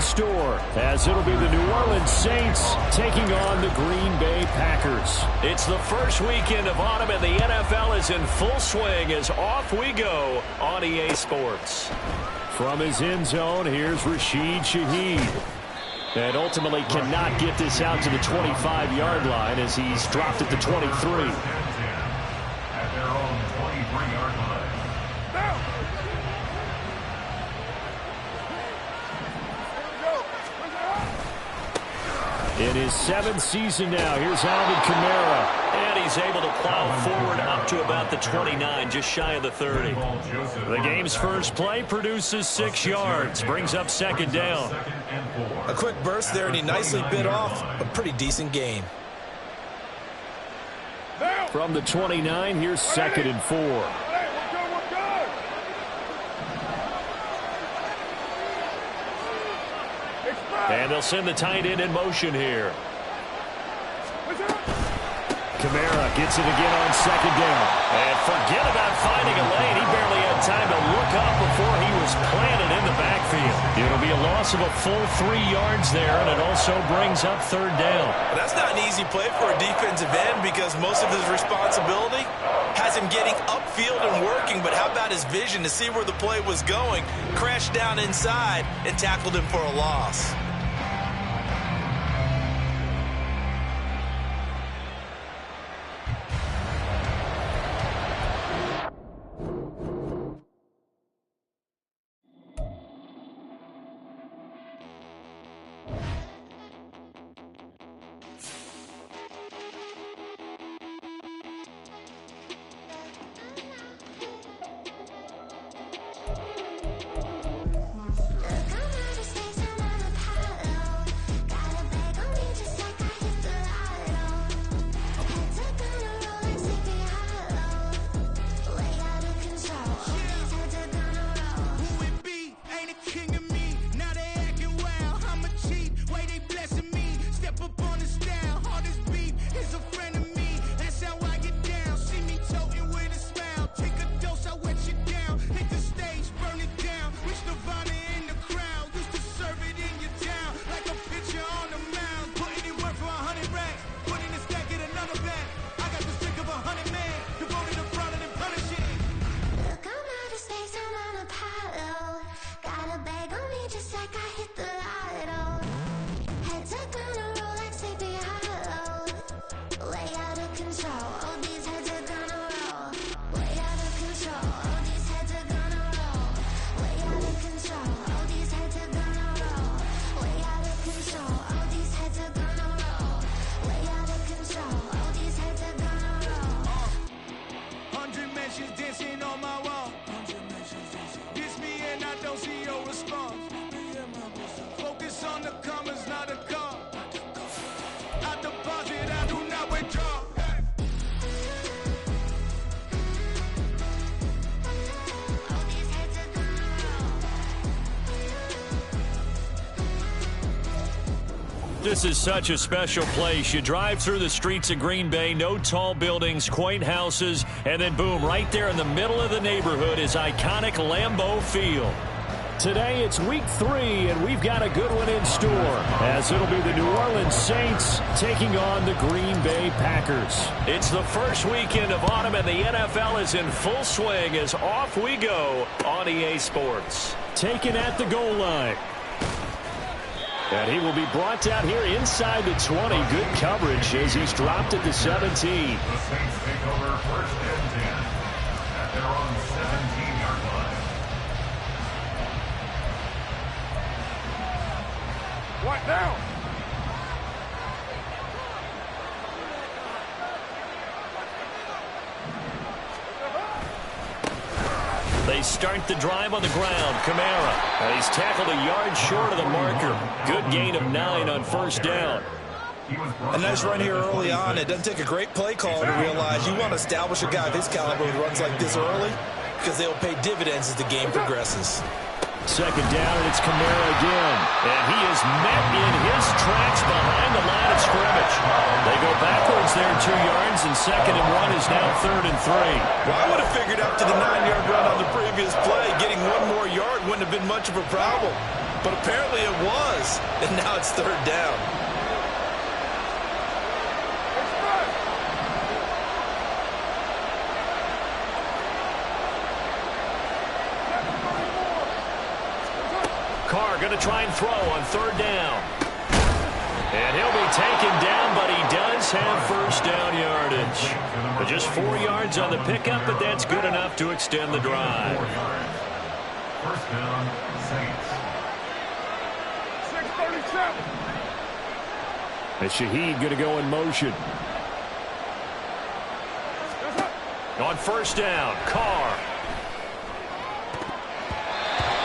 store, as it'll be the New Orleans Saints taking on the Green Bay Packers. It's the first weekend of autumn, and the NFL is in full swing as off we go on EA Sports. From his end zone, here's Rashid Shaheed. And ultimately cannot get this out to the 25-yard line as he's dropped at the 23. In his 7th season now, here's Alvin Kamara. And he's able to plow forward up to about the 29, just shy of the 30. The game's first play produces 6 yards, brings up 2nd down. A quick burst there, and he nicely bit off a pretty decent gain. From the 29, here's 2nd and 4. And they'll send the tight end in motion here. Kamara gets it again on 2nd down. And forget about finding a lane. He barely had time to look up before he was planted in the backfield. It'll be a loss of a full 3 yards there, and it also brings up 3rd down. That's not an easy play for a defensive end because most of his responsibility has him getting upfield and working, but how about his vision to see where the play was going, crashed down inside, and tackled him for a loss. This is such a special place. You drive through the streets of Green Bay, no tall buildings, quaint houses, and then boom, right there in the middle of the neighborhood is iconic Lambeau Field. Today it's week 3, and we've got a good one in store, as it'll be the New Orleans Saints taking on the Green Bay Packers. It's the first weekend of autumn, and the NFL is in full swing as off we go on EA Sports. Taken at the goal line. And he will be brought down here inside the 20. Good coverage as he's dropped at the 17. The Saints take over 1st and 10 at their own 17-yard line. What now? They start the drive on the ground. Kamara. And he's tackled a yard short of the marker. Good gain of 9 on 1st down. A nice run here early on. It doesn't take a great play call to realize you want to establish a guy of his caliber who runs like this early because they'll pay dividends as the game progresses. 2nd down, and it's Kamara again. And he is met in his tracks behind the line of scrimmage. They go backwards there 2 yards, and 2nd and 1 is now 3rd and 3. Well, I would have figured after the 9-yard run on the previous play, getting 1 more yard wouldn't have been much of a problem. But apparently it was. loss, and now it's third down. Carr going to try and throw on third down. And he'll be taken down, but he does have first down yardage. But just 4 yards on the pickup, but that's good enough to extend the drive. First down, Saints. 6:37. And Shaheed going to go in motion. On first down, Carr.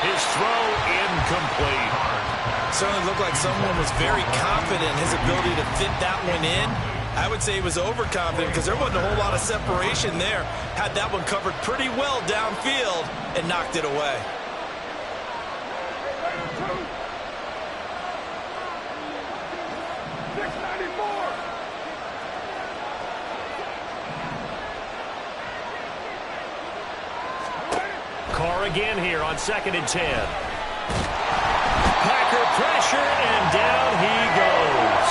His throw incomplete. Certainly looked like someone was very confident in his ability to fit that one in. I would say he was overconfident because there wasn't a whole lot of separation there. Had that one covered pretty well downfield and knocked it away. Carr again here on 2nd and 10. Packer pressure, and down he goes.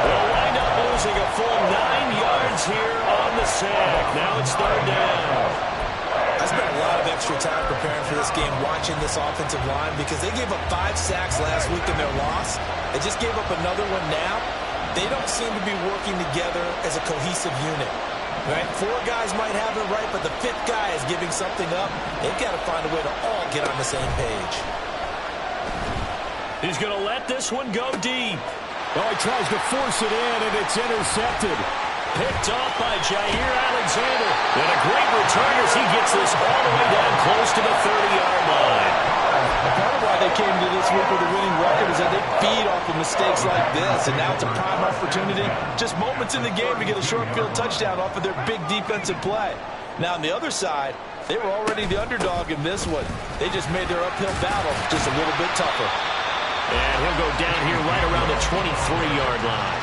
They'll wind up losing a full 9 yards here on the sack. Now it's third down. I spent a lot of extra time preparing for this game, watching this offensive line, because they gave up 5 sacks last week in their loss. They just gave up another one now. They don't seem to be working together as a cohesive unit. Right? 4 guys might have it right, but the 5th guy is giving something up. They've got to find a way to all get on the same page. He's going to let this one go deep. Oh, he tries to force it in, and it's intercepted. Picked off by Jair Alexander. And a great return as he gets this all the way down close to the 30-yard line. Part of why they came to this week with a winning record is that they feed off of mistakes like this, and now it's a prime opportunity, just moments in the game to get a short field touchdown off of their big defensive play. Now on the other side, they were already the underdog in this one. They just made their uphill battle just a little bit tougher. And he'll go down here right around the 23-yard line.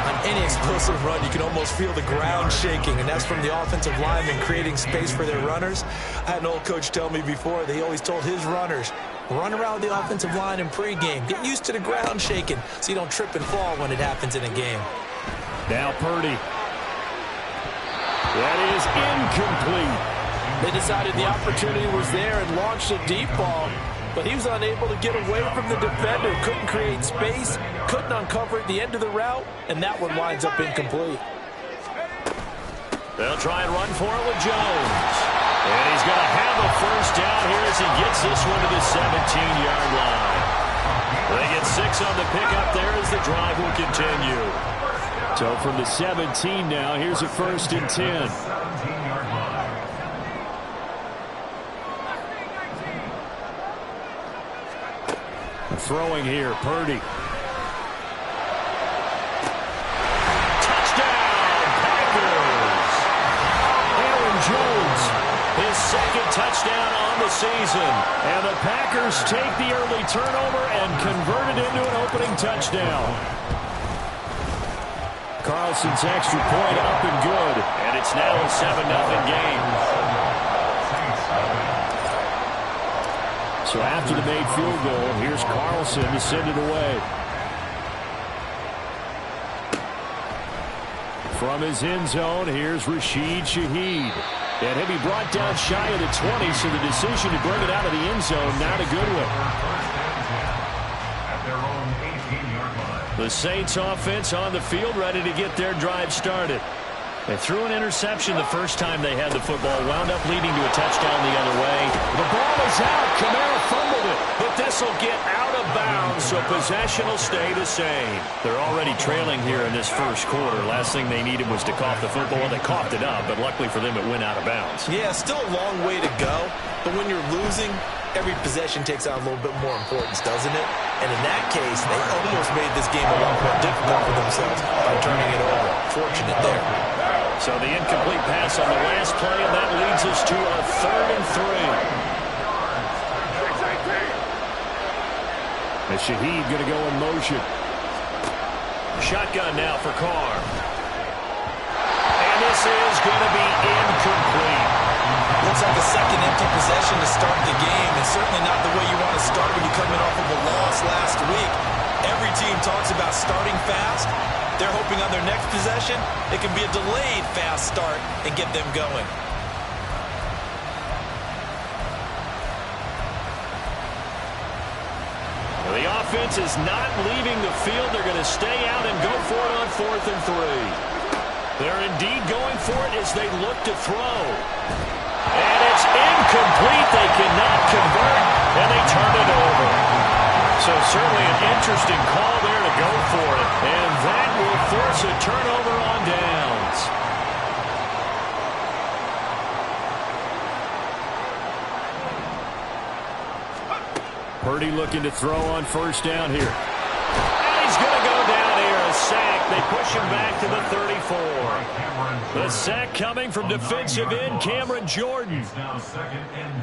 On any explosive run, you can almost feel the ground shaking, and that's from the offensive linemen creating space for their runners. I had an old coach tell me before, they always told his runners, run around the offensive line in pregame. Get used to the ground shaking so you don't trip and fall when it happens in a game. Now Purdy. That is incomplete. They decided the opportunity was there and launched a deep ball, but he was unable to get away from the defender. Couldn't create space, couldn't uncover at the end of the route, and that one winds up incomplete. They'll try and run for it with Jones. And he's going to have a first down here as he gets this one to the 17-yard line. They get 6 on the pickup there as the drive will continue. So from the 17 now, here's a 1st and 10. Throwing here, Purdy. Touchdown, Packers! Aaron Jones, his 2nd touchdown on the season. And the Packers take the early turnover and convert it into an opening touchdown. Carlson's extra point up and good. And it's now a 7-0 game. So after the made field goal, here's Carlson to send it away. From his end zone, here's Rashid Shaheed. And he'll be brought down shy of the 20, so the decision to bring it out of the end zone, not a good one. At their own 18-yard line. The Saints offense on the field, ready to get their drive started. They threw an interception the first time they had the football, wound up leading to a touchdown the other way. The ball is out. Kamara fumbled it. But this will get out of bounds, so possession will stay the same. They're already trailing here in this first quarter. Last thing they needed was to cough the football. They coughed it up, but luckily for them, it went out of bounds. Yeah, still a long way to go. But when you're losing, every possession takes on a little bit more importance, doesn't it? And in that case, they almost made this game a lot more difficult for themselves by turning it over. Fortunate there. So the incomplete pass on the last play, and that leads us to a 3rd and 3. And Shaheed going to go in motion. Shotgun now for Carr. And this is going to be incomplete. Looks like a second empty possession to start the game, and certainly not the way you want to start when you come in off of a loss last talks about starting fast. They're hoping on their next possession, it can be a delayed fast start and get them going. The offense is not leaving the field. They're going to stay out and go for it on 4th and 3. They're indeed going for it as they look to throw. And it's incomplete. They cannot convert, and they turn it over. So certainly an interesting call there to go for it. And that will force a turnover on downs. Purdy looking to throw on 1st down here. And he's going to go down here. A sack. They push him back to the 34. The sack coming from defensive end Cameron Jordan.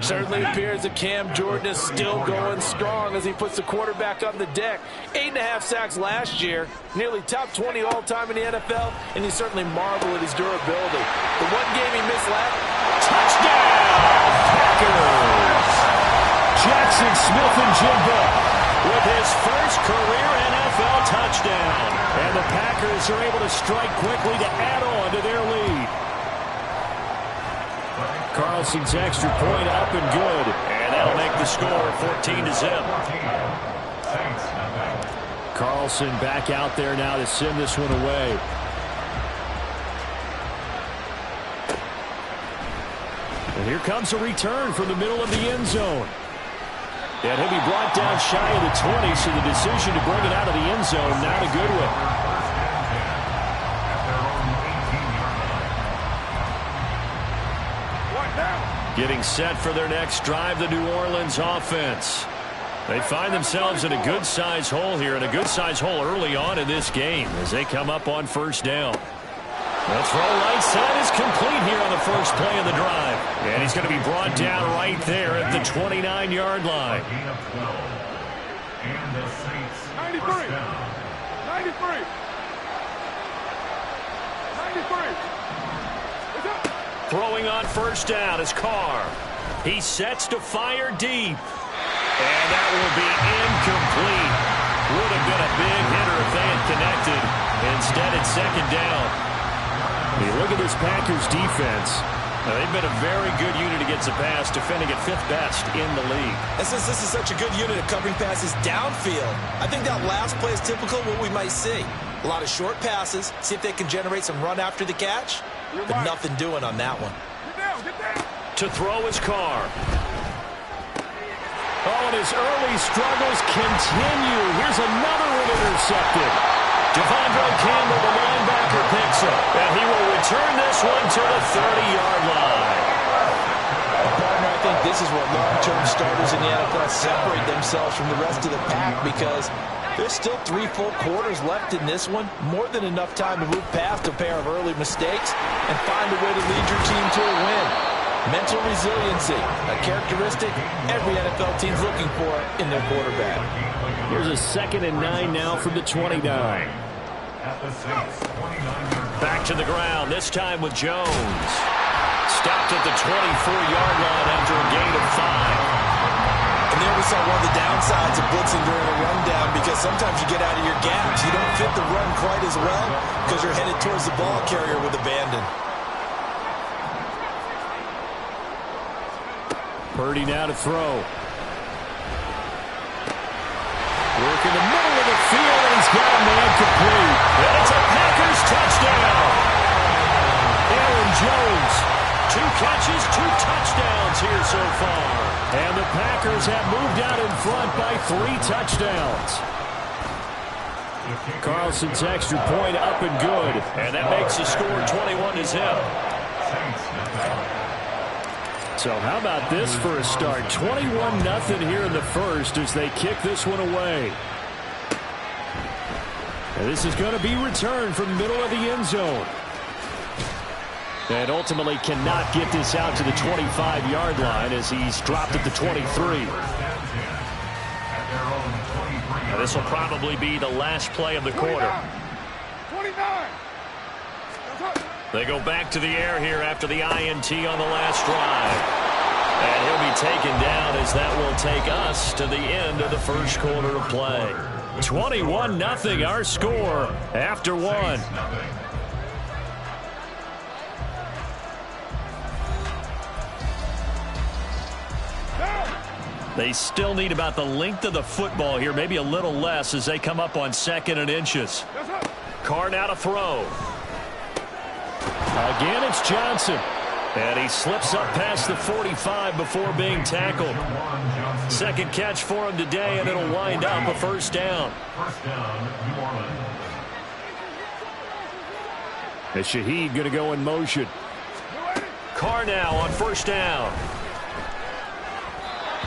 Certainly appears that Cam Jordan is still going strong as he puts the quarterback on the deck. 8.5 sacks last year. Nearly top 20 all-time in the NFL, and you certainly marvel at his durability. The one game he missed last. Touchdown! Packers! Jackson Smith-Njigba with his first career NFL touchdown. And the Packers are able to strike quickly to add on to their lead. Carlson's extra point up and good. And that'll make the score 14-0. Carlson back out there now to send this one away. And here comes a return from the middle of the end zone. And he'll be brought down shy of the 20, so the decision to bring it out of the end zone, not a good one. Getting set for their next drive, the New Orleans offense. They find themselves in a good-sized hole here, and a good-sized hole early on in this game as they come up on 1st down. The throw right side is complete here on the first play of the drive. And he's going to be brought down right there at the 29-yard line. 93. 93. Throwing on 1st down is Carr. He sets to fire deep. And that will be incomplete. Would have been a big hitter if they had connected. Instead, it's 2nd down. You look at this Packers defense. Now, they've been a very good unit against the pass, defending at 5th best in the league. And since this is such a good unit of covering passes downfield, I think that last play is typical of what we might see. A lot of short passes, see if they can generate some run after the catch, but nothing doing on that one. Get down. To throw is Carr. Oh, and his early struggles continue. Here's another one intercepted. Devondre Campbell, the linebacker, picks up. And he will return this one to the 30-yard line. Partner, I think this is where long-term starters in the NFL separate themselves from the rest of the pack because there's still 3 full quarters left in this one. More than enough time to move past a pair of early mistakes and find a way to lead your team to a win. Mental resiliency, a characteristic every NFL team's looking for in their quarterback. Here's a 2nd and 9 now from the 29. Back to the ground, this time with Jones. Stopped at the 24-yard line after a gain of 5. And there we saw one of the downsides of blitzing during a rundown because sometimes you get out of your gaps. You don't fit the run quite as well because you're headed towards the ball carrier with abandon. Purdy now to throw. Work in the middle of the field, and he's got a man complete. And it's a Packers touchdown. Aaron Jones, 2 catches, 2 touchdowns here so far. And the Packers have moved out in front by 3 touchdowns. Carlson's extra point up and good. And that makes the score 21-0. So how about this for a start? 21-0 here in the first as they kick this one away. And this is going to be returned from the middle of the end zone. And ultimately cannot get this out to the 25-yard line as he's dropped at the 23. Now this will probably be the last play of the quarter. 29. They go back to the air here after the INT on the last drive. And he'll be taken down as that will take us to the end of the first quarter of play. 21-0 our score after one. They still need about the length of the football here, maybe a little less as they come up on 2nd and inches. Carr now to throw. Again, it's Johnson. And he slips up past the 45 before being tackled. Second catch for him today, and it'll wind up a first down. As Shaheed going to go in motion. Carr now on first down.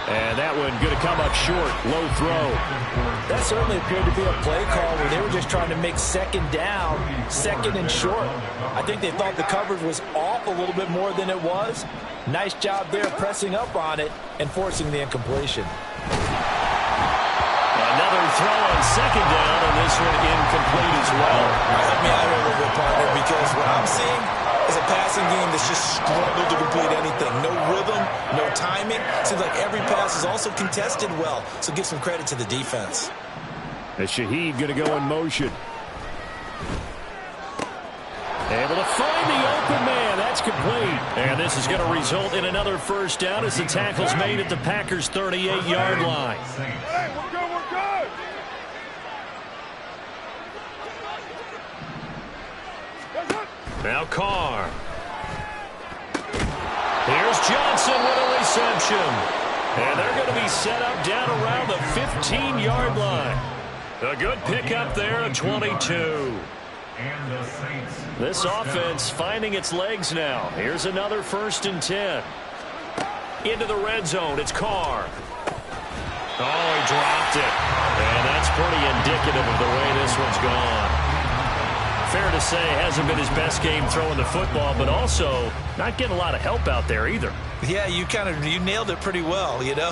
And that one going to come up short. Low throw. That certainly appeared to be a play call where they were just trying to make second down, second and short. I think they thought the coverage was off a little bit more than it was. Nice job there pressing up on it and forcing the incompletion. Another throw on second down, and this one incomplete as well. Help me out here a little bit, partner, because what I'm seeing is a passing game that's just struggled to complete anything. No rhythm, no timing. Seems like every pass is also contested well, so give some credit to the defense. As Shaheed going to go in motion. Able to find the open man. That's complete. And this is going to result in another first down as the tackle's made at the Packers' 38-yard line. Hey, we're good, we're good. Now Carr. Here's Johnson with a reception. And they're going to be set up down around the 15-yard line. A good pickup there at 22. This offense finding its legs now. Here's another 1st and 10. Into the red zone. It's Carr. Oh, he dropped it. And that's pretty indicative of the way this one's gone. Fair to say, hasn't been his best game throwing the football, but also not getting a lot of help out there either. Yeah, you nailed it pretty well, you know.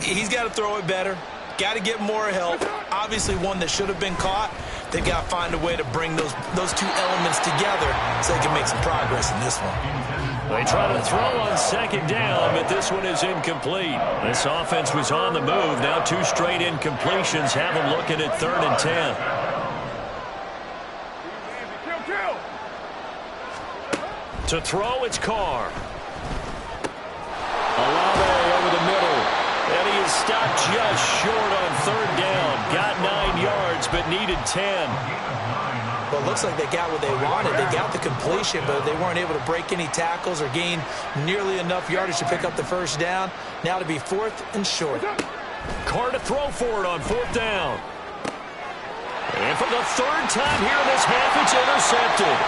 He's got to throw it better. Got to get more help. Obviously one that should have been caught. They've got to find a way to bring those two elements together so they can make some progress in this one. They try to throw on second down, but this one is incomplete. This offense was on the move. Now 2 straight incompletions have them looking at 3rd and 10. To throw, it's Carr. Olave over the middle. And he is stopped just short on 3rd down. Got 9 yards, but needed 10. Well, it looks like they got what they wanted. They got the completion, but they weren't able to break any tackles or gain nearly enough yardage to pick up the first down. Now to be 4th and short. Carr to throw for it on 4th down. And for the 3rd time here in this half, it's intercepted.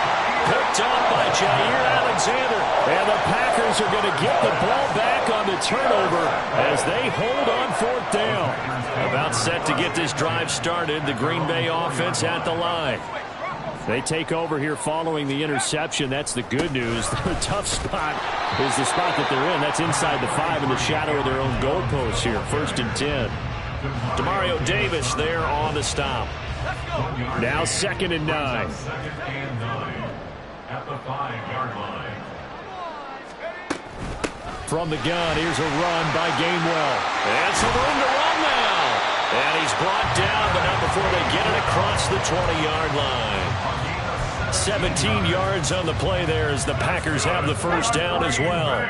Picked up by Jair Alexander. And the Packers are going to get the ball back on the turnover as they hold on 4th down. About set to get this drive started, the Green Bay offense at the line. They take over here following the interception. That's the good news. The tough spot is the spot that they're in. That's inside the 5 in the shadow of their own goalposts here. 1st and 10. Demario Davis there on the stop. Now 2nd and 9. At the 5-yard line. From the gun, here's a run by Gainwell. And some room to run now. And he's brought down, but not before they get it across the 20-yard line. 17 yards on the play there as the Packers have the first down as well.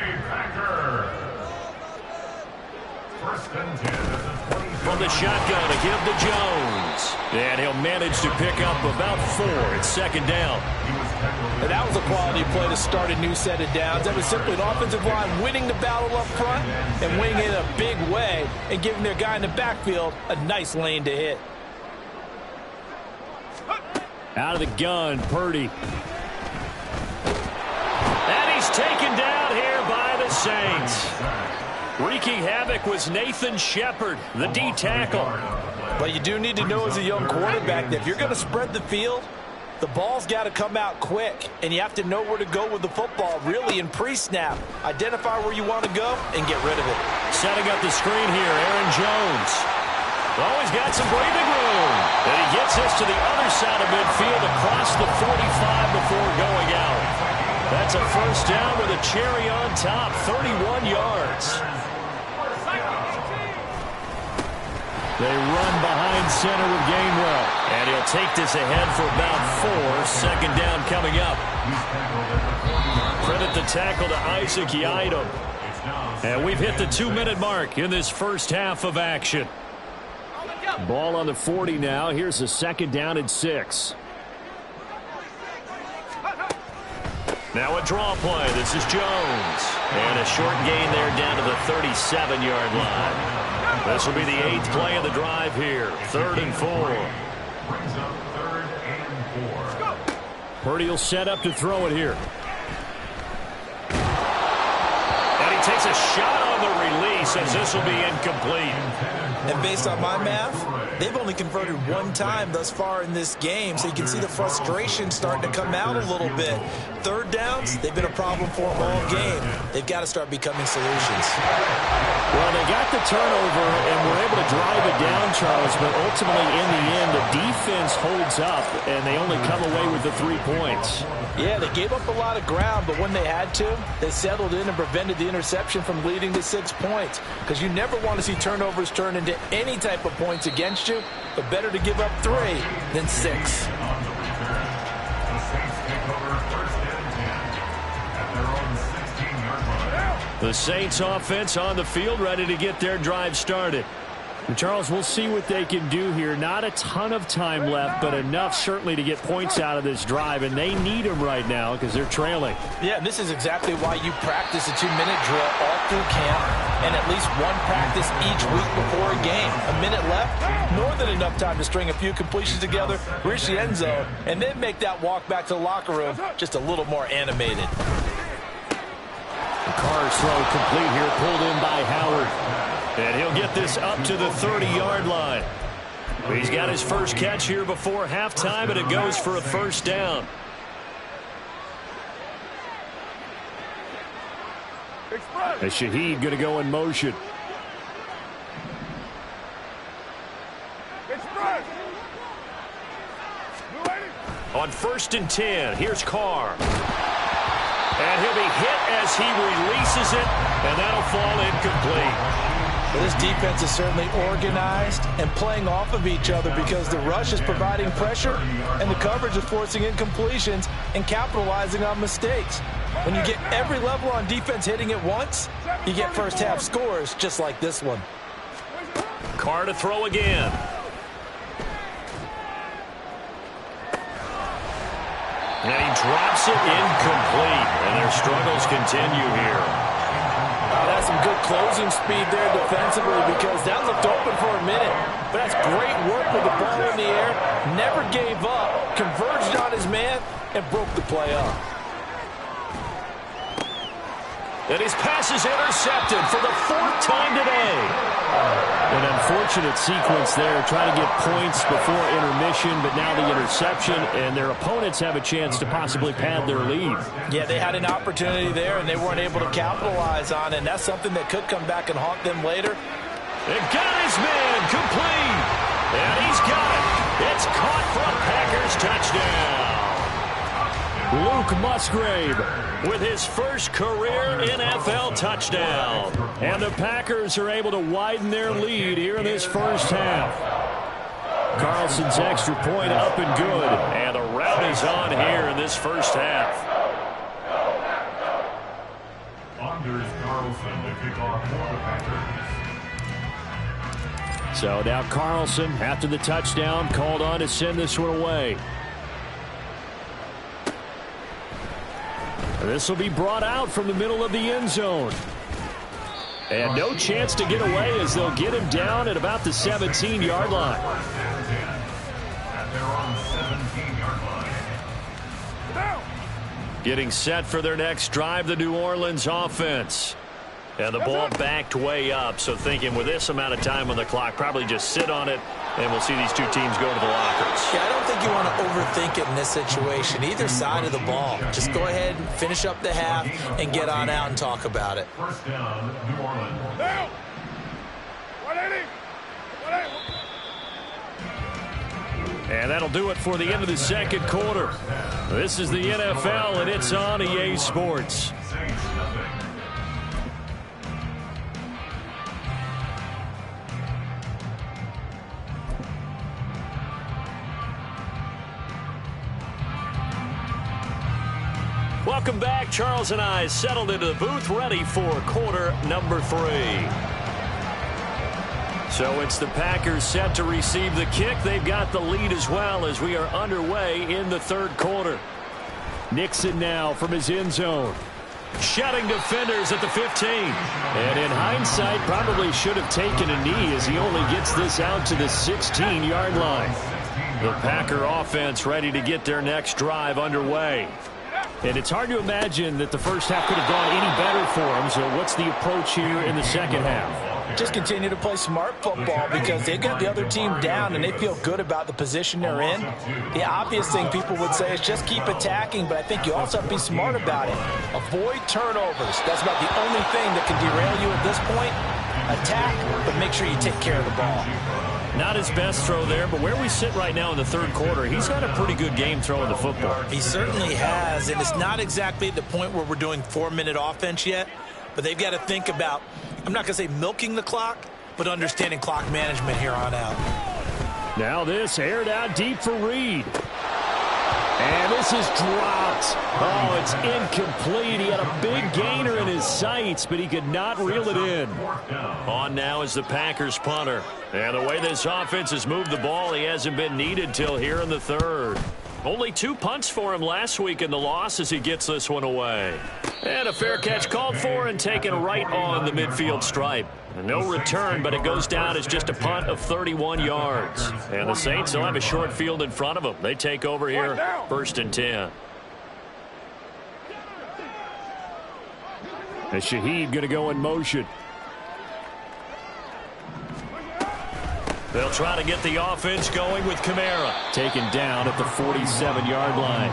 From the shotgun to give to Jones. And he'll manage to pick up about 4. It's 2nd down. And that was a quality play to start a new set of downs. That was simply an offensive line winning the battle up front and winning it in a big way and giving their guy in the backfield a nice lane to hit. Out of the gun, Purdy. And he's taken down here by the Saints. Wreaking havoc was Nathan Shepard, the D tackle. But you do need to know as a young quarterback that if you're going to spread the field, the ball's got to come out quick, and you have to know where to go with the football, really in pre-snap. Identify where you want to go and get rid of it. Setting up the screen here, Aaron Jones. Oh, he's got some breathing room. And he gets us to the other side of midfield across the 45 before going out. That's a first down with a cherry on top, 31 yards. They run behind center with Gainwell. And he'll take this ahead for about 4. Second down coming up. Credit the tackle to Isaac Yiadom. And we've hit the 2-minute mark in this first half of action. Ball on the 40 now. Here's a second down and 6. Now a draw play. This is Jones. And a short gain there down to the 37-yard line. This will be the 8th play of the drive here. 3rd and 4. Brings up 3rd and 4. Purdy will set up to throw it here. And he takes a shot on the release as this will be incomplete. And based on my math, they've only converted 1 time thus far in this game, so you can see the frustration starting to come out a little bit. 3rd downs, they've been a problem for them all game. They've got to start becoming solutions. Well, they got the turnover and were able to drive it down, Charles, but ultimately in the end, the defense holds up, and they only come away with the 3 points. Yeah, they gave up a lot of ground, but when they had to, they settled in and prevented the interception from leading to 6 points. Because you never want to see turnovers turn into any type of points against you, but better to give up 3 than 6. The Saints offense on the field, ready to get their drive started. And Charles, we'll see what they can do here. Not a ton of time left, but enough certainly to get points out of this drive, and they need them right now because they're trailing. Yeah, and this is exactly why you practice a 2-minute drill all through camp and at least 1 practice each week before a game. A minute left, more than enough time to string a few completions together, reach the end zone, and then make that walk back to the locker room just a little more animated. Carr's throw complete here, pulled in by Howard. And he'll get this up to the 30-yard line. He's got his first catch here before halftime, and it goes for a first down. As Shaheed going to go in motion. On 1st and 10, here's Carr. And he'll be hit as he releases it, and that'll fall incomplete. But this defense is certainly organized and playing off of each other because the rush is providing pressure and the coverage is forcing incompletions and capitalizing on mistakes. When you get every level on defense hitting at once, you get first half scores just like this one. Carr to throw again. And he drops it incomplete, and their struggles continue here. That's some good closing speed there defensively because that looked open for a minute. But that's great work with the ball in the air. Never gave up, converged on his man, and broke the play up. And his pass is intercepted for the 4th time today. An unfortunate sequence there, trying to get points before intermission, but now the interception, and their opponents have a chance to possibly pad their lead. Yeah, they had an opportunity there, and they weren't able to capitalize on it, and that's something that could come back and haunt them later. They got his man complete, and he's got it. It's caught for a Packers touchdown. Luke Musgrave with his first career NFL touchdown. And the Packers are able to widen their lead here in this first half. Carlson's extra point up and good. And the rout is on here in this first half. Anders Carlson to kick off for the Packers. So now Carlson, after the touchdown, called on to send this one away. This will be brought out from the middle of the end zone. And no chance to get away as they'll get him down at about the 17-yard line. And they're on 17-yard line. Getting set for their next drive, the New Orleans offense. And the ball backed way up, so thinking with this amount of time on the clock, probably just sit on it, and we'll see these two teams go to the lockers. Yeah, I don't think you want to overthink it in this situation, either side of the ball. Just go ahead and finish up the half and get on out and talk about it. First down, New Orleans. Down. 180. 180. And that'll do it for the end of the second quarter. This is the NFL, and it's on EA Sports. Welcome back. Charles and I settled into the booth, ready for quarter number 3. So it's the Packers set to receive the kick. They've got the lead as well as we are underway in the third quarter. Nixon now from his end zone. Shedding defenders at the 15. And in hindsight, probably should have taken a knee as he only gets this out to the 16-yard line. The Packer offense ready to get their next drive underway. And it's hard to imagine that the first half could have gone any better for them. So what's the approach here in the second half? Just continue to play smart football because they got the other team down and they feel good about the position they're in. The obvious thing people would say is just keep attacking, but I think you also have to be smart about it. Avoid turnovers. That's about the only thing that can derail you at this point. Attack, but make sure you take care of the ball. Not his best throw there, but where we sit right now in the third quarter, he's had a pretty good game throwing the football. He certainly has, and it's not exactly the point where we're doing 4-minute offense yet, but they've got to think about, I'm not going to say milking the clock, but understanding clock management here on out. Now this aired out deep for Reed. And this is dropped. Oh, it's incomplete. He had a big gainer in his sights, but he could not reel it in. On now is the Packers punter. And the way this offense has moved the ball, he hasn't been needed till here in the third. Only 2 punts for him last week in the loss as he gets this one away. And a fair catch called for and taken right on the midfield stripe. No return, but it goes down as just a punt of 31 yards. And the Saints will have a short field in front of them. They take over here, 1st and 10. And Shaheed going to go in motion. They'll try to get the offense going with Kamara. Taken down at the 47-yard line.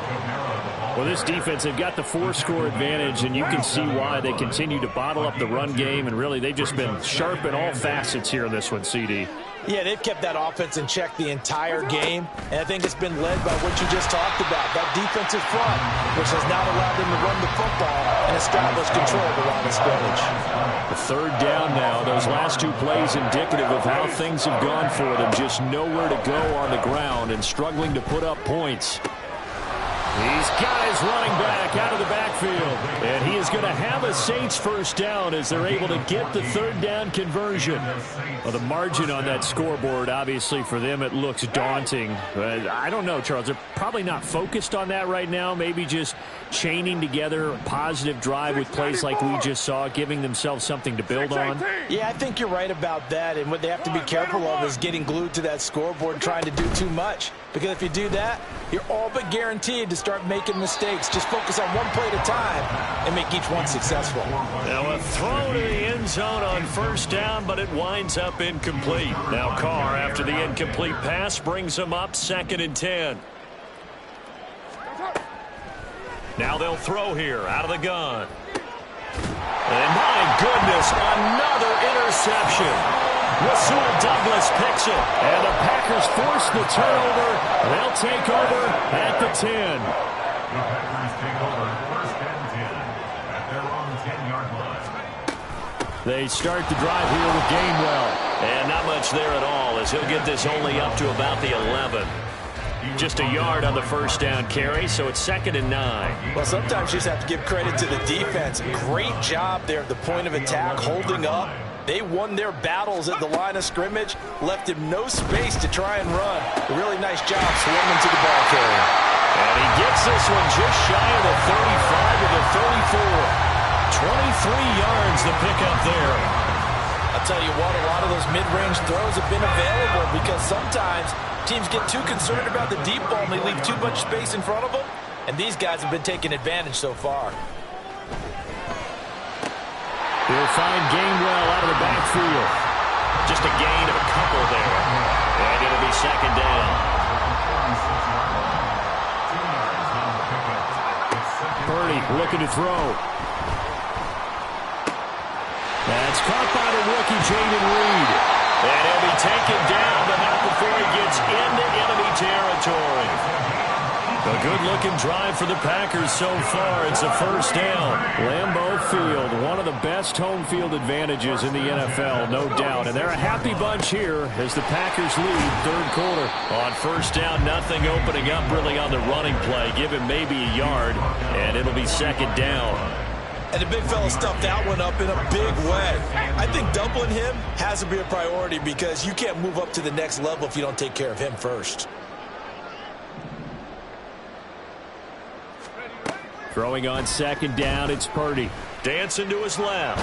Well, this defense, they've got the 4-score advantage, and you can see why they continue to bottle up the run game, and really they've just been sharp in all facets here in this one, CD. Yeah, they've kept that offense in check the entire game, and I think it's been led by what you just talked about, that defensive front, which has not allowed them to run the football and establish control of the line of scrimmage. The third down now. Those last 2 plays indicative of how things have gone for them. Just nowhere to go on the ground and struggling to put up points. He's got his running back out of the backfield. And he is going to have a Saints first down as they're able to get the third down conversion. Well, the margin on that scoreboard, obviously, for them, it looks daunting. I don't know, Charles. They're probably not focused on that right now. Maybe just chaining together a positive drive with plays like we just saw, giving themselves something to build on. Yeah, I think you're right about that. And what they have to be careful of is getting glued to that scoreboard and trying to do too much. Because if you do that, you're all but guaranteed to start making mistakes. Just focus on one play at a time and make each one successful. Now a throw to the end zone on first down, but it winds up incomplete. Now Carr, after the incomplete pass, brings him up 2nd and 10. Now they'll throw here out of the gun. And my goodness, another interception. Rasul Douglas picks it, and the Packers force the turnover. They'll take over at the 10. The Packers take over 1st and 10 at their own 10-yard line. They start the drive here with Gainwell. And not much there at all as he'll get this only up to about the 11. Just a yard on the first down carry, so it's 2nd and 9. Well, sometimes you just have to give credit to the defense. Great job there at the point of attack, holding up. They won their battles at the line of scrimmage, left him no space to try and run. A really nice job swarming to the ball carrier. And he gets this one just shy of the 35 to the 34. 23 yards the pickup there. I'll tell you what, a lot of those mid-range throws have been available because sometimes teams get too concerned about the deep ball and they leave too much space in front of them. And these guys have been taking advantage so far. He'll find Gainwell out of the backfield. Just a gain of a couple there. And it'll be 2nd down. Purdy looking to throw. That's caught by the rookie, Jayden Reed. And he'll be taken down, but not before he gets into enemy territory. A good-looking drive for the Packers so far. It's a first down. Lambeau Field, one of the best home field advantages in the NFL, no doubt. And they're a happy bunch here as the Packers lead third quarter. On first down, nothing opening up really on the running play. Give him maybe a yard, and it'll be second down. And the big fella stuffed that one up in a big way. I think doubling him has to be a priority because you can't move up to the next level if you don't take care of him first. Throwing on second down, it's Purdy. Dancing to his left.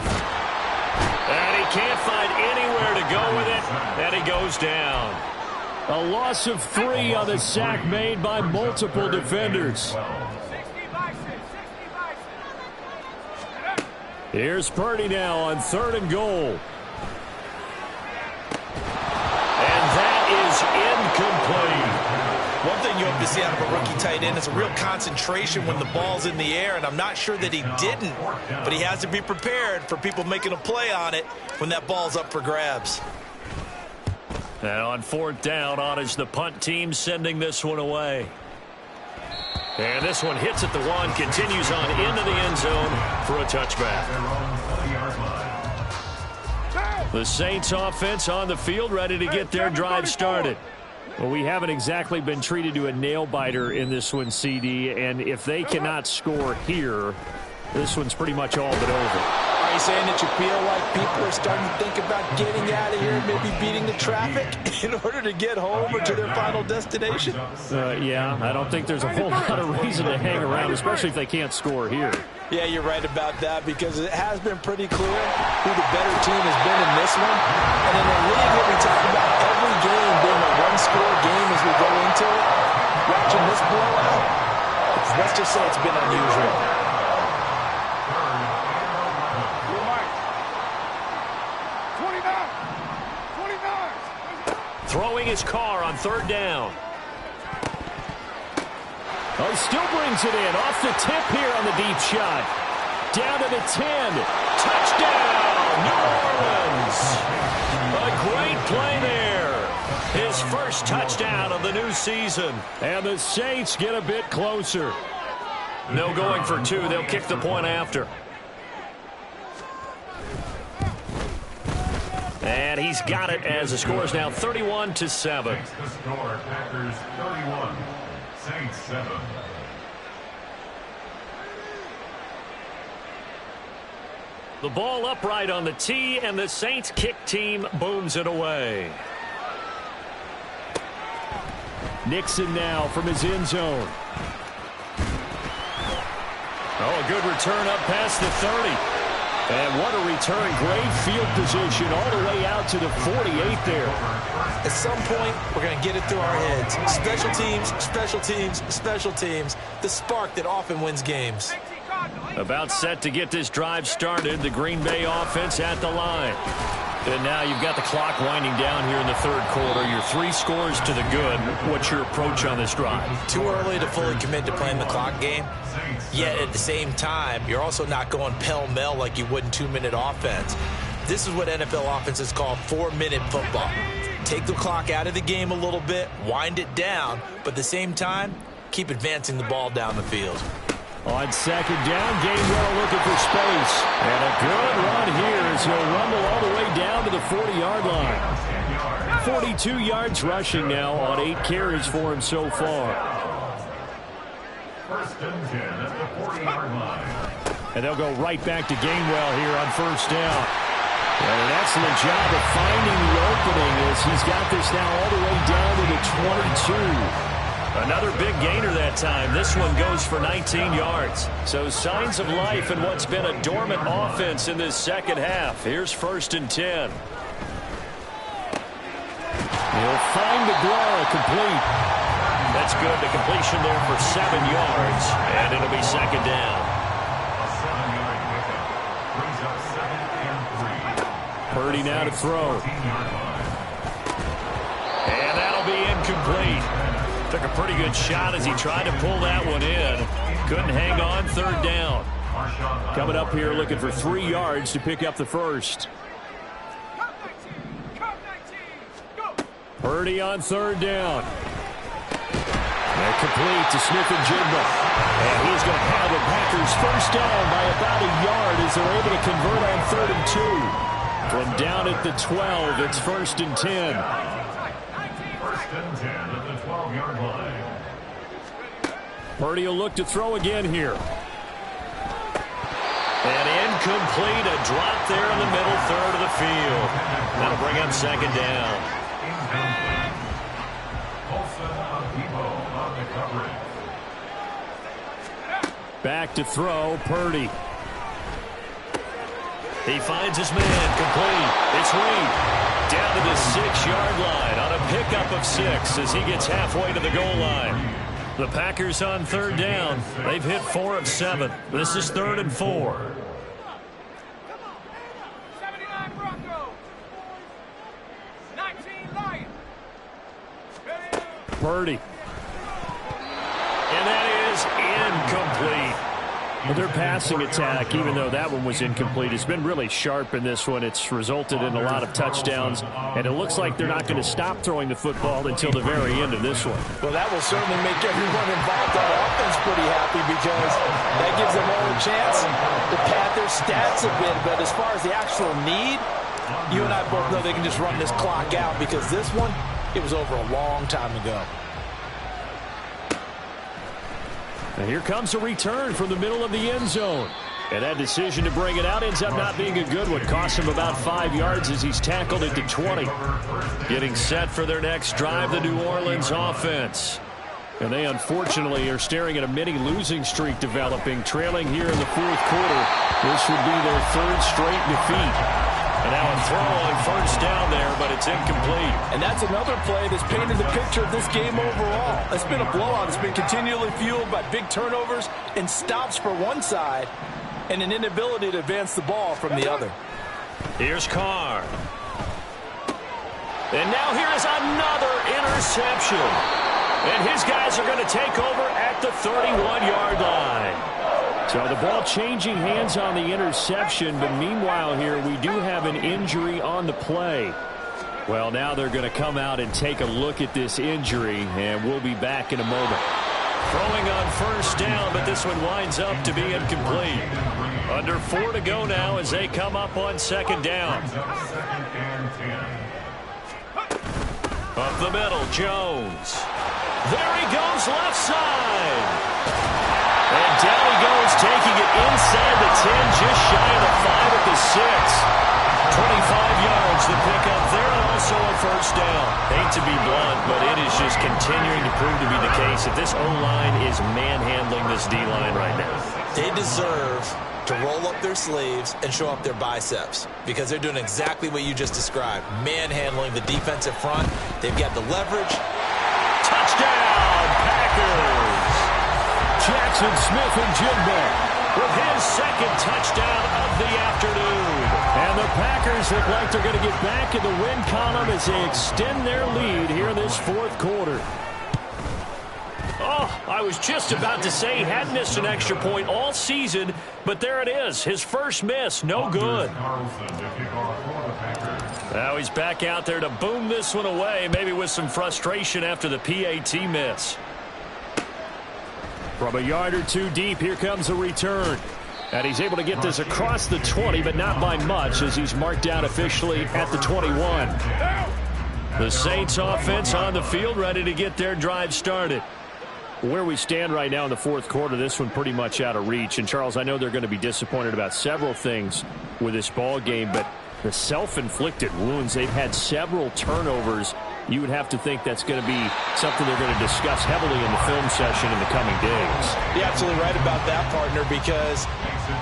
And he can't find anywhere to go with it, and he goes down. A loss of 3 on the sack made by multiple defenders. Here's Purdy now on 3rd and goal. And that is incomplete. One thing you hope to see out of a rookie tight end is a real concentration when the ball's in the air, and I'm not sure that he didn't, but he has to be prepared for people making a play on it when that ball's up for grabs. And on 4th down, on is the punt team sending this one away. And this one hits at the 1, continues on into the end zone for a touchback. The Saints offense on the field, ready to get their drive started. Well, we haven't exactly been treated to a nail-biter in this one, CD, and if they cannot score here, this one's pretty much all but over. Are you saying that you feel like people are starting to think about getting out of here, maybe beating the traffic in order to get home or to their final destination? Yeah, I don't think there's a whole lot of reason to hang around, especially if they can't score here. Yeah, you're right about that because it has been pretty clear who the better team has been in this one. And in a league where we talk about every game being a one-score game as we go into it, watching this blowout, let's just say it's been unusual. Throwing his car on 3rd down. Oh, still brings it in. Off the tip here on the deep shot. Down to the 10. Touchdown, New Orleans. A great play there. His first touchdown of the new season. And the Saints get a bit closer. No going for 2. They'll kick the point after. And he's got it as the score is now 31-7. The score, Packers 31, Saints 7. The ball upright on the tee, and the Saints kick team booms it away. Nixon now from his end zone. Oh, a good return up past the 30. And what a return. Great field position all the way out to the 48 there. At some point, we're going to get it through our heads. Special teams, special teams, special teams. The spark that often wins games. About set to get this drive started. The Green Bay offense at the line. And now you've got the clock winding down here in the 3rd quarter. You're 3 scores to the good. What's your approach on this drive? Too early to fully commit to playing the clock game. Yet at the same time, you're also not going pell-mell like you would in 2-minute offense. This is what NFL offenses call 4-minute football. Take the clock out of the game a little bit, wind it down, but at the same time, keep advancing the ball down the field. On 2nd down, Gainwell looking for space. And a good run here as he'll rumble all the way down to the 40-yard line. 42 yards rushing now on 8 carries for him so far. 1st and 10 at the 40-yard line. And they'll go right back to Gainwell here on 1st down. And an excellent job of finding the opening as he's got this now all the way down to the 22. Another big gainer that time. This one goes for 19 yards. So signs of life in what's been a dormant offense in this second half. Here's 1st and 10. He'll find McGuire complete. That's good. The completion there for 7 yards. And it'll be 2nd down. A 7-yard pickup brings up 2nd and 3. Purdy now to throw. 14-yard line. And that'll be incomplete. Took a pretty good shot as he tried to pull that one in. Couldn't hang on. 3rd down. Coming up here looking for 3 yards to pick up the first. Purdy on 3rd down. And complete to Smith-Njigba. And he's going to have the Packers first down by about a yard as they're able to convert on 3rd and 2. From down at the 12, it's 1st and 10. 1st and 10 at the 12-yard line. Purdy will look to throw again here. And incomplete, a drop there in the middle third of the field. That'll bring up 2nd down. Incomplete. Paulson Adebo on the coverage. Back to throw, Purdy. He finds his man, complete. It's Reed. Down to the 6-yard line on a pickup of 6 as he gets halfway to the goal line. The Packers on 3rd down. They've hit 4 of 7. This is 3rd and 4. Purdy. And that is incomplete. Well, their passing attack, even though that one was incomplete, has been really sharp in this one. It's resulted in a lot of touchdowns, and it looks like they're not going to stop throwing the football until the very end of this one. Well, that will certainly make everyone involved on offense pretty happy because that gives them all a chance to pad their stats a bit. But as far as the actual need, you and I both know they can just run this clock out because this one, it was over a long time ago. And here comes a return from the middle of the end zone. And that decision to bring it out ends up not being a good one. Costs him about 5 yards as he's tackled at the 20. Getting set for their next drive, the New Orleans offense. And they unfortunately are staring at a mini losing streak developing, trailing here in the 4th quarter. This would be their 3rd straight defeat. And now a throw on 1st down there, but it's incomplete. And that's another play that's painted the picture of this game overall. It's been a blowout. It's been continually fueled by big turnovers and stops for one side and an inability to advance the ball from the other. Here's Carr. And now here is another interception. And his guys are going to take over at the 31-yard line. So the ball changing hands on the interception, but meanwhile here we do have an injury on the play. Well, now they're going to come out and take a look at this injury, and we'll be back in a moment. Throwing on 1st down, but this one winds up to be incomplete. Under 4 to go now as they come up on 2nd down. Up the middle, Jones. There he goes, left side. And down he goes, taking it inside the 10, just shy of the 5 at the 6. 25 yards to pick up there, and also a 1st down. Hate to be blunt, but it is just continuing to prove to be the case that this O-line is manhandling this D-line right now. They deserve to roll up their sleeves and show up their biceps because they're doing exactly what you just described, manhandling the defensive front. They've got the leverage. Touchdown, Packers! Jackson Smith-Njigba with his 2nd touchdown of the afternoon. And the Packers look like they're going to get back in the win column as they extend their lead here in this 4th quarter. Oh, I was just about to say he hadn't missed an extra point all season, but there it is. His first miss, no good. Now he's back out there to boom this one away, maybe with some frustration after the PAT miss. From a yard or 2 deep, here comes a return. And he's able to get this across the 20, but not by much as he's marked out officially at the 21. The Saints offense on the field, ready to get their drive started. Where we stand right now in the 4th quarter, this one pretty much out of reach. And, Charles, I know they're going to be disappointed about several things with this ball game, but the self-inflicted wounds, they've had several turnovers. You would have to think that's going to be something they're going to discuss heavily in the film session in the coming days. You're absolutely right about that, partner, because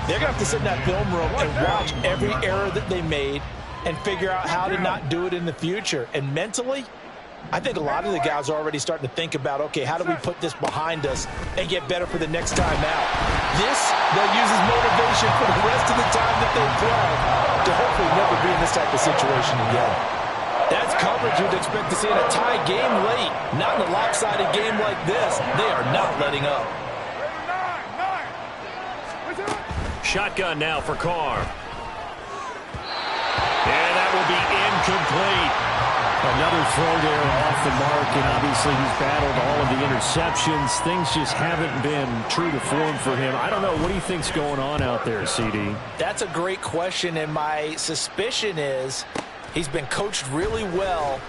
they're going to have to sit in that film room and watch every error that they made and figure out how to not do it in the future. And mentally, I think a lot of the guys are already starting to think about, okay, how do we put this behind us and get better for the next time out? This, they'll use as motivation for the rest of the time that they play to hopefully never be in this type of situation again. That's coverage you'd expect to see in a tie game late. Not in a lopsided game like this. They are not letting up. Shotgun now for Carr. And that will be incomplete. Another throw there off the mark, and obviously he's battled all of the interceptions. Things just haven't been true to form for him. I don't know. What do you think's going on out there, CD? That's a great question, and my suspicion is he's been coached really well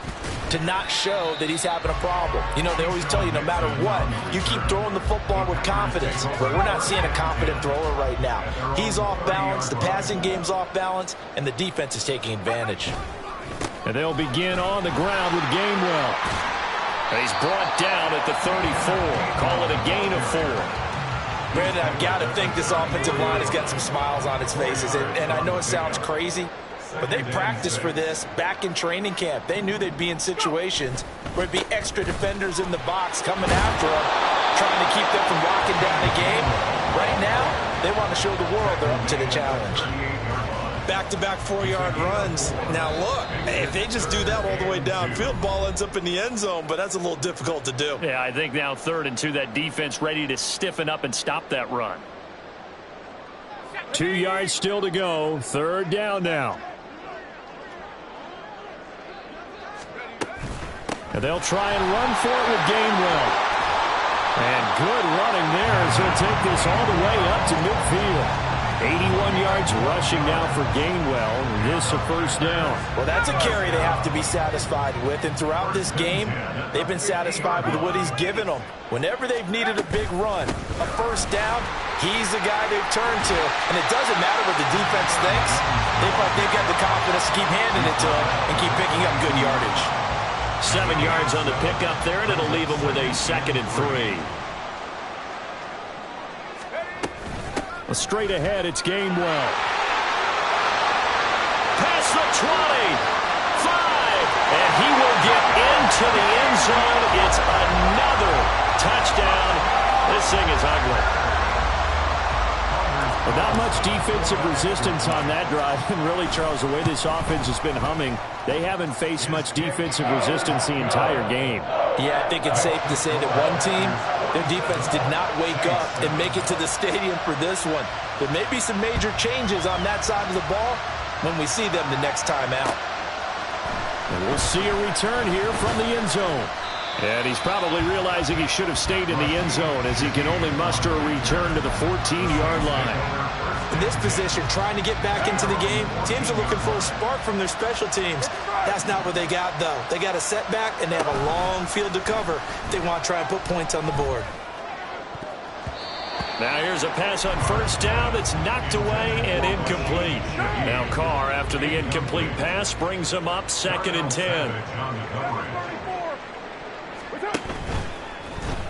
to not show that he's having a problem. You know, they always tell you no matter what, you keep throwing the football with confidence. But we're not seeing a confident thrower right now. He's off balance, the passing game's off balance, and the defense is taking advantage. And they'll begin on the ground with Gainwell. He's brought down at the 34. Call it a gain of 4. Brandon, I've got to think this offensive line has got some smiles on its faces. And I know it sounds crazy, but they practiced for this back in training camp. They knew they'd be in situations where it'd be extra defenders in the box coming after them, trying to keep them from locking down the game. Right now, they want to show the world they're up to the challenge. Back-to-back 4-yard runs. Now, look, if they just do that all the way downfield, ball ends up in the end zone, but that's a little difficult to do. Yeah, I think now 3rd and 2, that defense ready to stiffen up and stop that run. 2 yards still to go. 3rd down now. And they'll try and run for it with Gainwell. And good running there as he'll take this all the way up to midfield. 81 yards rushing now for Gainwell. This a 1st down. Well, that's a carry they have to be satisfied with. And throughout this game, they've been satisfied with what he's given them. Whenever they've needed a big run, a 1st down, he's the guy they've turned to. And it doesn't matter what the defense thinks. They've got the confidence to keep handing it to him and keep picking up good yardage. 7 yards on the pickup there, and it'll leave them with a 2nd and 3. Straight ahead, it's Gainwell. Past the 20, 5, and he will get into the end zone. It's another touchdown. This thing is ugly. Well, not much defensive resistance on that drive. And really, Charles, the way this offense has been humming, they haven't faced much defensive resistance the entire game. Yeah, I think it's safe to say that one team, their defense did not wake up and make it to the stadium for this one. There may be some major changes on that side of the ball when we see them the next time out. And we'll see a return here from the end zone. And he's probably realizing he should have stayed in the end zone as he can only muster a return to the 14-yard line. In this position, trying to get back into the game, teams are looking for a spark from their special teams. That's not what they got, though. They got a setback, and they have a long field to cover if they want to try and put points on the board. Now here's a pass on 1st down that's knocked away and incomplete. Now Carr, after the incomplete pass, brings him up 2nd and 10.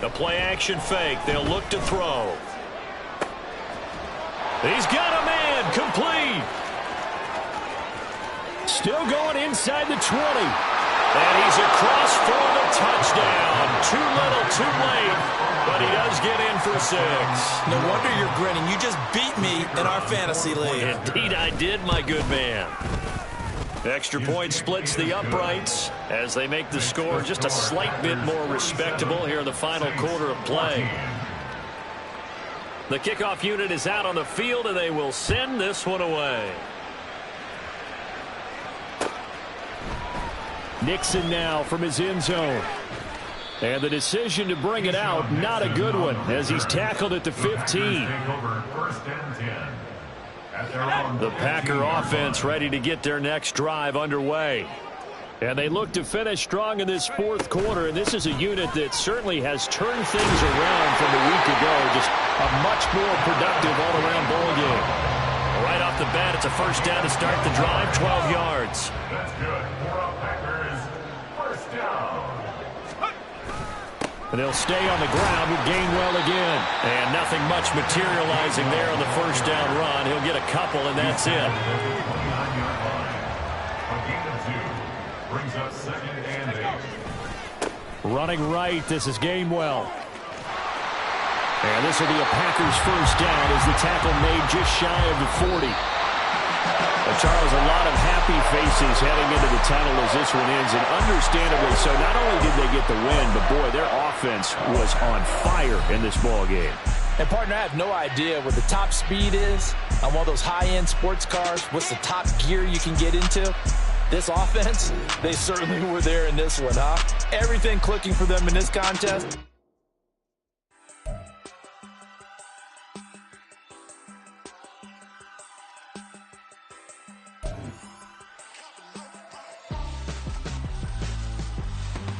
The play-action fake. They'll look to throw. He's got a man. Complete. Still going inside the 20. And he's across for the touchdown. Too little, too late. But he does get in for 6. No wonder you're grinning. You just beat me in our fantasy league. Indeed I did, my good man. Extra point splits the uprights as they make the score just a slight bit more respectable here in the final quarter of play. The kickoff unit is out on the field, and they will send this one away. Nixon now from his end zone. And the decision to bring it out, not a good one, as he's tackled at the 15. The Packer offense ready to get their next drive underway. And they look to finish strong in this 4th quarter, and this is a unit that certainly has turned things around from a week ago. Just a much more productive all-around ball game. Right off the bat, it's a 1st down to start the drive, 12 yards. That's good. For our Packers, 1st down. And they'll stay on the ground with Gainwell again. And nothing much materializing there on the 1st down run. He'll get a couple, and that's it. Brings up 2nd and 8. Running right, this is Gainwell. And this will be a Packers 1st down as the tackle made just shy of the 40. Well, Charles, a lot of happy faces heading into the tunnel as this one ends, and understandably so. Not only did they get the win, but boy, their offense was on fire in this ball game. And, partner, I have no idea what the top speed is on one of those high-end sports cars. What's the top gear you can get into? This offense, they certainly were there in this one, huh? Everything clicking for them in this contest.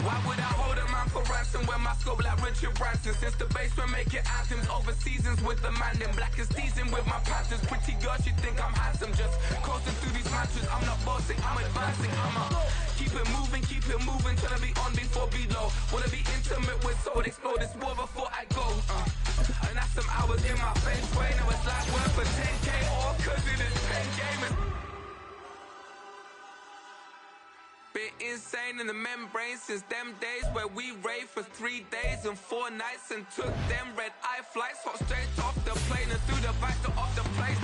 Why would I hold a man for ransom when my scope like Richard Branson? Since the basement making anthems over seasons with the man in black is seasoned with my patterns. Pretty girl, she think I'm handsome. Just coasting through these matches. I'm not bossing, I'm advancing. Keep it moving, trying to be on before below. Wanna be intimate with soul, explore this war before I go. And that's some hours in my face way. Now it's like work for 10K all cause it is 10 gamers. Been insane in the membrane since them days where we raved for 3 days and 4 nights and took them red eye flights, hot straight off the plane and through the back door of the place.